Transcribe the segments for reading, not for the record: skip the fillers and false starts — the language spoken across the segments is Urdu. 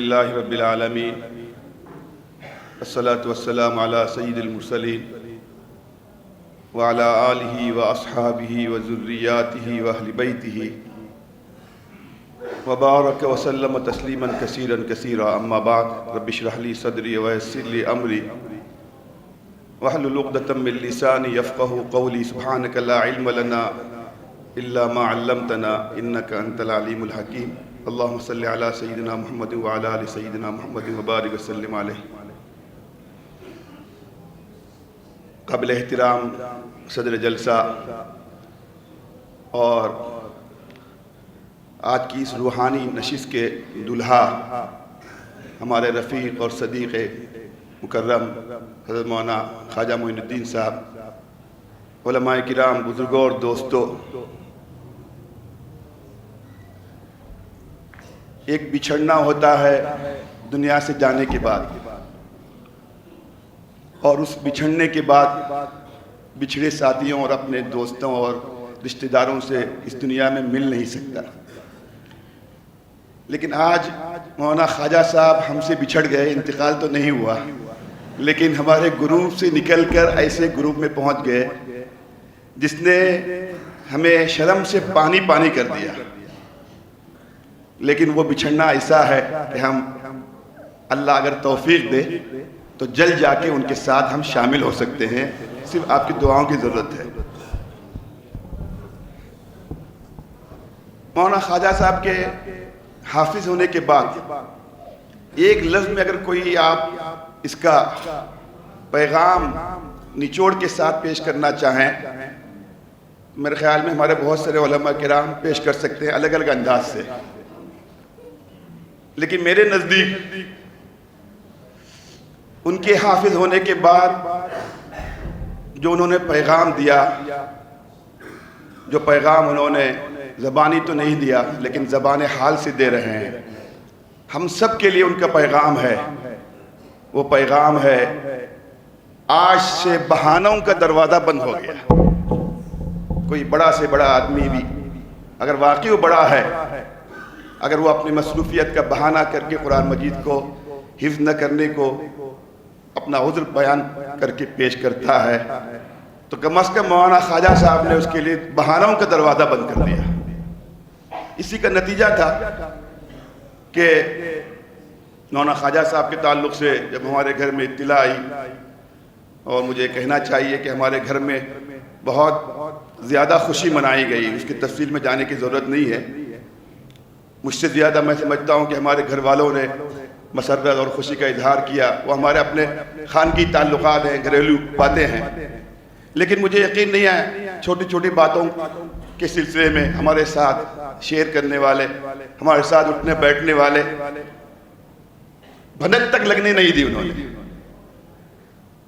للہ رب العالمین الصلاۃ والسلام علی سید المرسلین وعلی آلہ واصحابہ وذریاتہ واہل بیتہ وبارک وسلم تسلیما کثیرا کثیرا اما بعد رب اشرح لی صدری ویسر لی امری واحلل عقدۃ من لسانی یفقہوا قولی سبحانک لا علم لنا الا ما علمتنا انک انت العلیم الحکیم اللہم صلی علی سیدنا محمد وعلی آل سیدنا محمد وبارک وسلم علیہ۔ قابل احترام صدر جلسہ اور آج کی اس روحانی نشست کے دلہا ہمارے رفیق اور صدیق مکرم حضرت مولانا خواجہ معین الدین صاحب، علماء کرام، بزرگوں اور دوستوں، ایک بچھڑنا ہوتا ہے دنیا سے جانے کے بعد، اور اس بچھڑنے کے بعد بچھڑے ساتھیوں اور اپنے دوستوں اور رشتہ داروں سے اس دنیا میں مل نہیں سکتا۔ لیکن آج مولانا خواجہ صاحب ہم سے بچھڑ گئے، انتقال تو نہیں ہوا، لیکن ہمارے گروپ سے نکل کر ایسے گروپ میں پہنچ گئے جس نے ہمیں شرم سے پانی پانی کر دیا۔ لیکن وہ بچھڑنا ایسا ہے کہ ہم اللہ اگر توفیق دے تو جلد جا کے ان کے ساتھ ہم شامل ہو سکتے ہیں، صرف آپ کی دعاؤں کی ضرورت ہے۔ مولانا خواجہ صاحب کے حافظ ہونے کے بعد ایک لفظ میں اگر کوئی آپ اس کا پیغام نچوڑ کے ساتھ پیش کرنا چاہیں، میرے خیال میں ہمارے بہت سارے علماء کرام پیش کر سکتے ہیں الگ الگ انداز سے، لیکن میرے نزدیک ان کے حافظ ہونے کے بعد جو انہوں نے پیغام دیا، جو پیغام انہوں نے زبانی تو نہیں دیا لیکن زبان حال سے دے رہے ہیں، ہم سب کے لیے ان کا پیغام ہے۔ وہ پیغام ہے آج سے بہانوں کا دروازہ بند ہو گیا۔ کوئی بڑا سے بڑا آدمی بھی اگر واقعی وہ بڑا ہے، اگر وہ اپنی مصروفیت کا بہانہ کر کے قرآن مجید کو حفظ نہ کرنے کو اپنا عذر بیان کر کے پیش کرتا ہے، تو کم از کم مولانا خواجہ صاحب نے اس کے لیے بہانوں کا دروازہ بند کر دیا۔ اسی کا نتیجہ تھا کہ مولانا خواجہ صاحب کے تعلق سے جب ہمارے گھر میں اطلاع آئی، اور مجھے کہنا چاہیے کہ ہمارے گھر میں بہت زیادہ خوشی منائی گئی، اس کی تفصیل میں جانے کی ضرورت نہیں ہے، مجھ سے زیادہ میں سمجھتا ہوں کہ ہمارے گھر والوں نے مسرت اور خوشی کا اظہار کیا۔ وہ ہمارے اپنے خانگی تعلقات ہیں، گھریلو باتیں ہیں، لیکن مجھے یقین نہیں ہے چھوٹی چھوٹی باتوں کے سلسلے میں ہمارے ساتھ شیئر کرنے والے، ہمارے ساتھ اٹھنے بیٹھنے والے، بھنک تک لگنے نہیں دی انہوں نے۔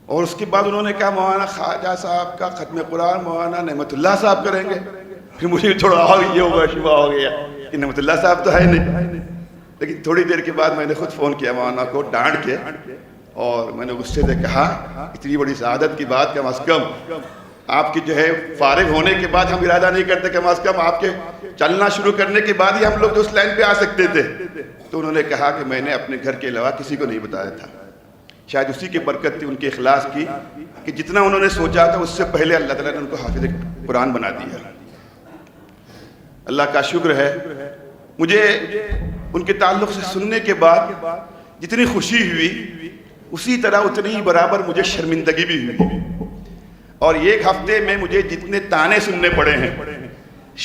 اور اس کے بعد انہوں نے کہا مولانا خواجہ صاحب کا ختم قرآن مولانا نعمت اللہ صاحب کریں گے۔ پھر مجھے تھوڑا یہ ہوگا، شبہ ہو گیا کہ نعمت اللہ صاحب تو ہے نہیں، لیکن تھوڑی دیر کے بعد میں نے خود فون کیا مولانا کو ڈانٹ کے، اور میں نے غصے سے کہا اتنی بڑی سعادت کی بات کم از کم آپ کی جو ہے فارغ ہونے کے بعد ہم ارادہ نہیں کرتے، کم از کم آپ کے چلنا شروع کرنے کے بعد ہی ہم لوگ جو اس لائن پہ آ سکتے تھے۔ تو انہوں نے کہا کہ میں نے اپنے گھر کے علاوہ کسی کو نہیں بتایا تھا۔ شاید اسی کی برکت تھی ان کے اخلاص کی کہ جتنا انہوں نے سوچا تھا اس سے پہلے اللہ تعالیٰ نے ان کو حافظ قرآن بنا دیا۔ اللہ کا شکر ہے، مجھے ان کے تعلق سے سننے کے بعد جتنی خوشی ہوئی اسی طرح اتنی ہی برابر مجھے شرمندگی بھی ہوئی، اور ایک ہفتے میں مجھے جتنے تانے سننے پڑے ہیں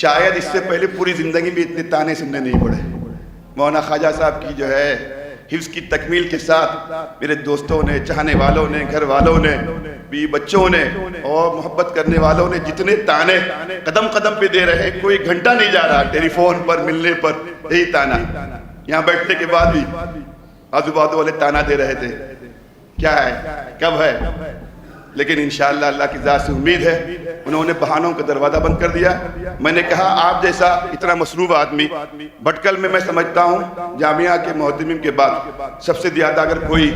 شاید اس سے پہلے پوری زندگی میں اتنے تانے سننے نہیں پڑے۔ مولانا خواجہ صاحب کی جو ہے حفظ کی تکمیل کے ساتھ میرے دوستوں نے، چاہنے والوں نے، گھر والوں نے، بیوی بچوں نے اور محبت کرنے والوں نے جتنے تانے قدم قدم پہ دے رہے ہیں، کوئی گھنٹہ نہیں جا رہا ٹیلی فون پر ملنے پر یہی تانا، یہاں بیٹھنے کے بعد بھی آزو بازو والے تانا دے رہے تھے کیا ہے، کب ہے، لیکن انشاءاللہ اللہ کی ذات سے امید ہے انہوں نے بہانوں کا دروازہ بند کر دیا۔ میں نے کہا آپ جیسا اتنا مصروف آدمی بھٹکل میں سمجھتا ہوں جامعہ کے محتمین کے بعد سب سے زیادہ اگر کوئی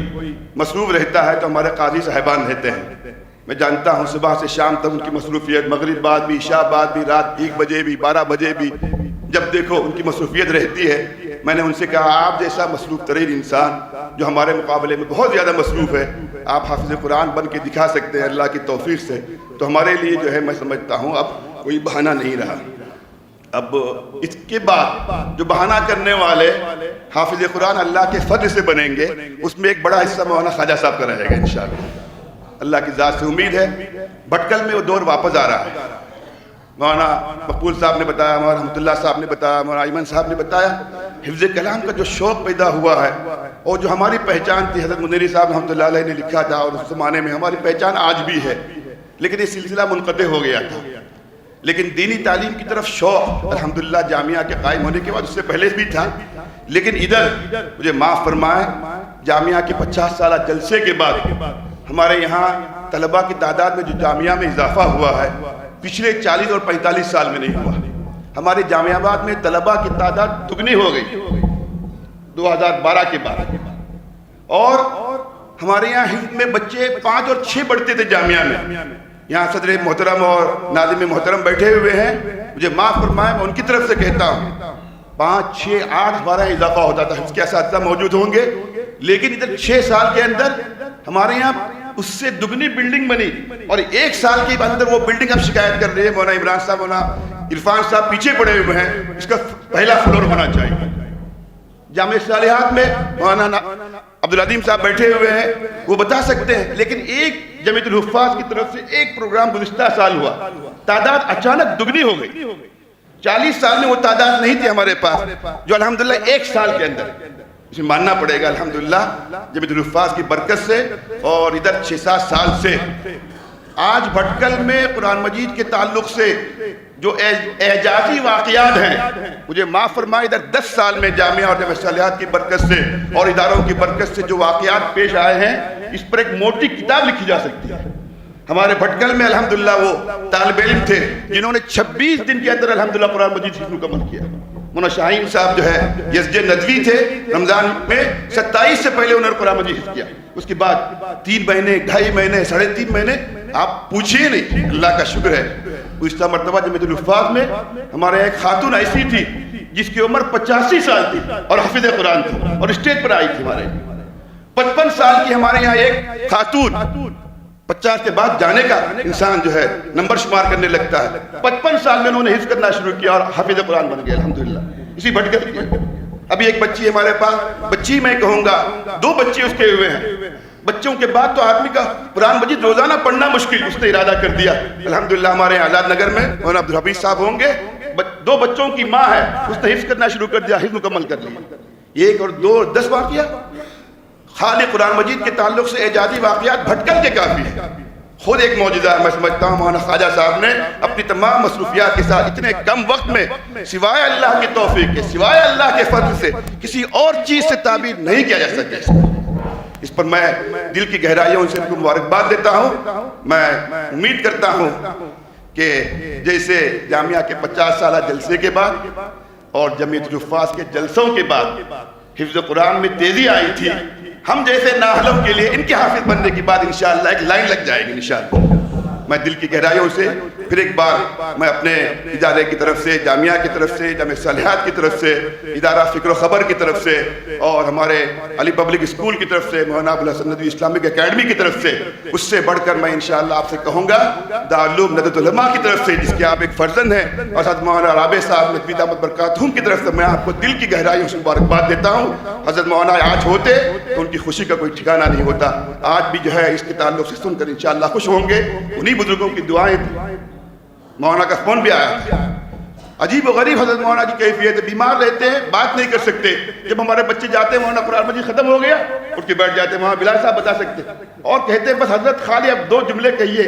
مصروف رہتا ہے تو ہمارے قاضی صاحبان رہتے ہیں۔ میں جانتا ہوں صبح سے شام تک ان کی مصروفیت، مغرب بعد بھی، عشاء بعد بھی، رات 1 بجے بھی، 12 بجے بھی، جب دیکھو ان کی مصروفیت رہتی ہے۔ میں نے ان سے کہا آپ جیسا مصروف ترین انسان جو ہمارے مقابلے میں بہت زیادہ مصروف ہے، آپ حافظ قرآن بن کے دکھا سکتے ہیں اللہ کی توفیق سے، تو ہمارے لیے جو ہے میں سمجھتا ہوں اب کوئی بہانہ نہیں رہا۔ اب اس کے بعد جو بہانہ کرنے والے حافظ قرآن اللہ کے فضل سے بنیں گے، اس میں ایک بڑا حصہ مولانا خواجہ صاحب کا رہے گا انشاءاللہ۔ اللہ کی ذات سے امید ہے بھٹکل میں وہ دور واپس آ رہا ہے۔ مولانا مقبول صاحب نے بتایا، مولانا رحمۃ اللہ صاحب نے بتایا، مولانا ایمن صاحب نے بتایا، حفظ کلام کا جو شوق پیدا ہوا ہے اور جو ہماری پہچان تھی، حضرت منیری صاحب رحمۃ اللہ علیہ نے لکھا تھا اور اس زمانے میں ہماری پہچان آج بھی ہے، لیکن یہ سلسلہ منقطع ہو گیا تھا۔ لیکن دینی تعلیم کی طرف شوق الحمدللہ جامعہ کے قائم ہونے کے بعد، اس سے پہلے بھی تھا، لیکن ادھر مجھے معاف فرمائیں، جامعہ کے 50 سالہ جلسے کے بعد ہمارے یہاں طلباء کی تعداد میں جو جامعہ میں اضافہ ہوا ہے پچھلے 40 اور 45 سال میں نہیں ہوا۔ ہمارے جامعہ آباد میں طلباء کی تعداد دگنی ہو گئی 2012 کے بعد، اور ہمارے یہاں حفظ میں بچے 5 اور 6 بڑھتے تھے جامعہ میں۔ یہاں صدر محترم اور ناظم محترم بیٹھے ہوئے ہیں، مجھے معاف فرمائیں میں ان کی طرف سے کہتا ہوں 5 6 8 12 اضافہ ہوتا تھا، حفظ کے اساتذہ موجود ہوں گے، لیکن ادھر 6 سال کے اندر ہمارے یہاں اس سے دگنی بلڈنگ بنی، اور 1 سال کے اندر وہ بلڈنگ اب شکایت کر رہے ہیں، مولانا عمران صاحب مولانا عرفان صاحب پیچھے پڑے ہوئے ہیں، اس کا پہلا فلور ہونا چاہیے۔ جامعہ صالحات میں مولانا عبدالعظیم صاحب بیٹھے ہوئے ہیں، وہ بتا سکتے ہیں، لیکن ایک جمعیت الحفاظ کی طرف سے ایک پروگرام گزشتہ سال ہوا، تعداد اچانک دگنی ہو گئی۔ 40 سال میں وہ تعداد نہیں تھی ہمارے پاس، جو الحمدللہ 1 سال کے اندر، اسے ماننا پڑے گا الحمدللہ جمعیت الحفاظ کی برکت سے، اور ادھر 6-7 سال سے آج بھٹکل میں قرآن مجید کے تعلق سے جو اعجازی واقعات ہیں، مجھے معاف فرمائے ادھر 10 سال میں جامعہ اور جامعہ صالحات کی برکت سے اور اداروں کی برکت سے جو واقعات پیش آئے ہیں، اس پر ایک موٹی کتاب لکھی جا سکتی ہے۔ ہمارے بھٹکل میں الحمدللہ وہ طالب علم تھے جنہوں نے 26 دن کے اندر الحمدللہ قرآن مجید حفظ مکمل کیا۔ مولانا شاہین صاحب جو ہے یزج ندوی تھے، رمضان میں 27 سے پہلے انہوں نے قرآن مجید حفظ کیا، اس کے بعد 3 مہینے 2.5 مہینے 3.5 مہینے آپ پوچھئے نہیں، اللہ کا شکر ہے۔ گزشتہ مرتبہ جمعیت الحفاظ میں ہمارے ایک خاتون ایسی تھی جس کی عمر 85 سال تھی اور حافظ قرآن تھی اور اسٹیج پر آئی تھی ہمارے۔ 55 سال کی ہمارے یہاں ایک خاتون، 50 کے بعد جانے کا انسان جو ہے نمبر شمار کرنے لگتا ہے، 55 سال میں انہوں نے حفظ کرنا شروع کیا اور حافظ قرآن بن گئے الحمدللہ، اسی بھٹکل کی۔ ابھی ایک بچی ہمارے پاس، بچی میں کہوں گا 2 بچے اس کے ہوئے ہیں، بچوں کے بعد تو آدمی کا قرآن مجید روزانہ پڑھنا مشکل، اس نے ارادہ کر دیا الحمدللہ۔ ہمارے آزاد نگر میں مولانا عبدالحفیظ صاحب ہوں گے، 2 بچوں کی ماں ہے، اس نے حفظ کرنا شروع کر دیا، حفظ مکمل کر لیا۔ 1 اور 2 اور 10 واقعہ خالی قرآن مجید کے تعلق سے اعجازی واقعات بھٹکل کے کافی ہے۔ خود ایک معجزہ ہے، میں سمجھتا ہوں مولانا خواجہ صاحب نے اپنی تمام مصروفیات کے ساتھ اتنے کم وقت میں سوائے اللہ کی توفیق کے، سوائے اللہ کے فضل سے کسی اور چیز سے تعبیر نہیں کیا جا سکتا۔ اس پر میں دل کی گہرائیوں سے ان کو مبارکباد دیتا ہوں۔ میں امید کرتا ہوں کہ جیسے جامعہ کے 50 سالہ جلسے کے بعد اور جمعیت الحفاظ کے جلسوں کے بعد حفظ قرآن میں تیزی آئی تھی، ہم جیسے نااہلوں کے لیے ان کے حافظ بننے کے بعد انشاءاللہ ایک لائن لگ جائے گی انشاءاللہ۔ میں دل کی گہرائیوں سے پھر ایک بار میں اپنے ادارے کی طرف سے، جامعہ کی طرف سے، جامعہ صالحات کی طرف سے، ادارہ فکر و خبر کی طرف سے اور ہمارے علی پبلک اسکول کی طرف سے، مولانا ابوالحسن ندوی اسلامک اکیڈمی کی طرف سے، اس سے بڑھ کر میں انشاءاللہ آپ سے کہوں گا دارالعلوم ندوۃ العلماء کی طرف سے جس کے آپ ایک فرزند ہیں، اور حضرت مولانا رابع صاحب ندوی دامت برکاتہم کی طرف سے میں آپ کو دل کی گہرائیوں سے مبارکباد دیتا ہوں۔ حضرت مولانا آج ہوتے تو ان کی خوشی کا کوئی ٹھکانہ نہیں ہوتا، آج بھی جو ہے اس کے تعلق سے سن کر انشاءاللہ خوش ہوں گے۔ انہی بزرگوں کی دعائیں تھی۔ مولانا کا فون بھی آیا تھا، عجیب و غریب حضرت مولانا کی کیفیت، بیمار رہتے ہیں، بات نہیں کر سکتے، جب ہمارے بچے جاتے ہیں مولانا قرآن مجید ختم ہو گیا اٹھ کے بیٹھ جاتے ہیں، وہاں بلال صاحب بتا سکتے اور کہتے ہیں بس حضرت خالی اب 2 جملے کہیے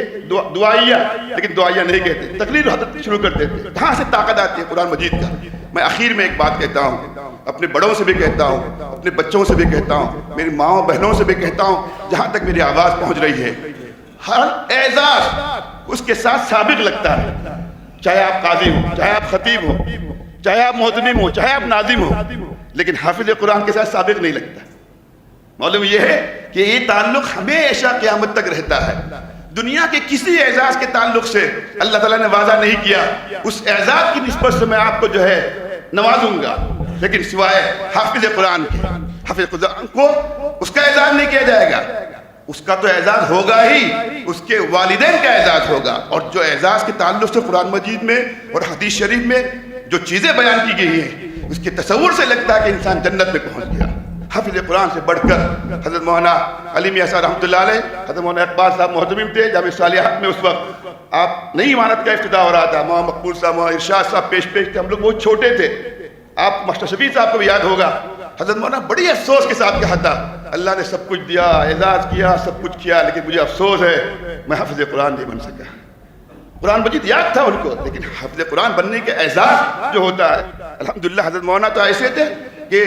دعائیہ، لیکن دعائیہ نہیں کہتے، تقریر حضرت شروع کر دیتے۔ کہاں سے طاقت آتی ہے قرآن مجید کا؟ میں آخر میں ایک بات کہتا ہوں، اپنے بڑوں سے بھی کہتا ہوں، اپنے بچوں سے بھی کہتا ہوں، میری ماں بہنوں سے بھی کہتا ہوں، جہاں تک میری آواز پہنچ رہی ہے، ہر اعزاز اس کے ساتھ سابق لگتا ہے، چاہے آپ قاضی ہو، چاہے آپ خطیب ہو، چاہے آپ محتمم ہو، چاہے آپ ناظم ہو، لیکن حافظ قرآن کے ساتھ سابق نہیں لگتا۔ معلوم یہ ہے کہ یہ تعلق ہمیشہ قیامت تک رہتا ہے۔ دنیا کے کسی اعزاز کے تعلق سے اللہ تعالیٰ نے وعدہ نہیں کیا اس اعزاز کی نسبت سے میں آپ کو جو ہے نوازوں گا، لیکن سوائے حافظ قرآن کے، حافظ قرآن کو اس کا اعزاز نہیں کیا جائے گا، اس کا تو اعزاز ہوگا ہی، اس کے والدین کا اعزاز ہوگا. اور جو اعزاز کے تعلق سے قرآن مجید میں اور حدیث شریف میں جو چیزیں بیان کی گئی ہیں، اس کے تصور سے لگتا ہے کہ انسان جنت میں پہنچ گیا. حافظ قرآن سے بڑھ کر حضرت مولانا علی میاں صاحب رحمۃ اللہ علیہ، حضرت مولانا اقبال صاحب محتمم تھے جامعہ صالحات میں. اس وقت آپ نئی عمارت کا افتتاح ہو رہا تھا، مولانا مقبول صاحب، مولانا ارشاد صاحب پیش تھے. ہم لوگ بہت چھوٹے تھے. آپ ماسٹر شفیع صاحب کو بھی یاد ہوگا، حضرت مولانا بڑی افسوس کے ساتھ کہا تھا، اللہ نے سب کچھ دیا، اعزاز کیا، سب کچھ کیا، لیکن مجھے افسوس ہے میں حافظ قرآن نہیں بن سکا. قرآن مجید یاد تھا ان کو، لیکن حافظ قرآن بننے کے اعزاز جو ہوتا ہے، الحمدللہ حضرت مولانا تو ایسے تھے کہ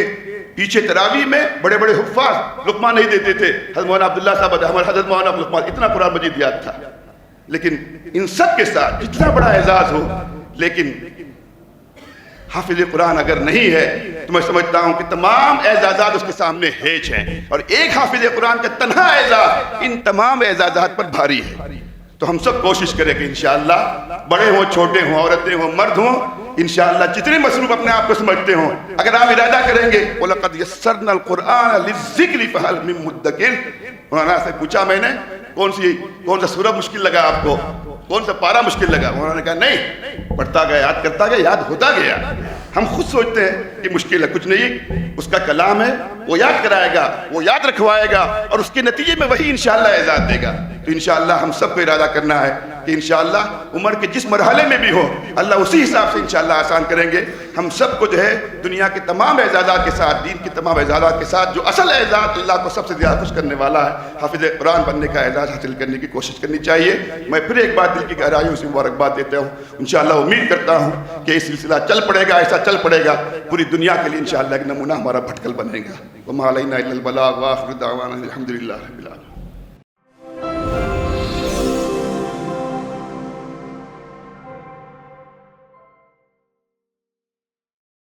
پیچھے تراویح میں بڑے بڑے حفاظ لقمان نہیں دیتے تھے. حضرت مولانا عبداللہ صاحب، ہمارے حضرت مولانا لقمان، اتنا قرآن مجید یاد تھا. لیکن ان سب کے ساتھ اتنا بڑا اعزاز ہو، لیکن حافظ قرآن اگر نہیں ہے تو میں سمجھتا ہوں کہ تمام اعزازات اس کے سامنے ہیچ ہیں، اور ایک حافظ قرآن کا تنہا اعزاز ان تمام اعزازات پر بھاری ہے. تو ہم سب کوشش کریں کہ انشاءاللہ بڑے ہوں، چھوٹے ہوں، عورتیں ہوں، مرد ہوں، انشاءاللہ جتنے مصروف اپنے آپ کو سمجھتے ہوں، اگر آپ ارادہ کریں گے وَلَقَدْ يَسَّرْنَا الْقُرْآنَ لِلذِّكْرِ فَهَلْ مِن مُدَّكِرٍ. مولانا سے پوچھا میں نے کون سا سورہ مشکل لگا آپ کو، کون سا پارہ مشکل لگا؟ انہوں نے کہا نہیں، پڑھتا گیا، یاد کرتا گیا، یاد ہوتا گیا. ہم خود سوچتے ہیں کہ مشکل ہے، کچھ نہیں، اس کا کلام ہے، وہ یاد کرائے گا، وہ یاد رکھوائے گا، اور اس کے نتیجے میں وہی انشاءاللہ اعزاز دے گا. تو انشاءاللہ ہم سب کو ارادہ کرنا ہے کہ انشاءاللہ عمر کے جس مرحلے میں بھی ہو، اللہ اسی حساب سے انشاءاللہ آسان کریں گے. ہم سب کو جو ہے دنیا کے تمام اعزازات کے ساتھ، دین کے تمام اعزازات کے ساتھ، جو اصل اعزاز اللہ کو سب سے زیادہ خوش کرنے والا ہے، حافظ قرآن بننے کا اعزاز حاصل کرنے کی کوشش کرنی چاہیے. میں پھر ایک بار دل کی گہرائیوں سے مبارکباد دیتا ہوں. انشاءاللہ امید کرتا ہوں کہ یہ سلسلہ چل پڑے گا، ایسا چل پڑے گا پوری دنیا کے لیے انشاءاللہ ایک نمونہ ہمارا بھٹکل بنے گا. وما علینا الا البلاغ، وآخر دعوانا الحمدللہ رب العالمین.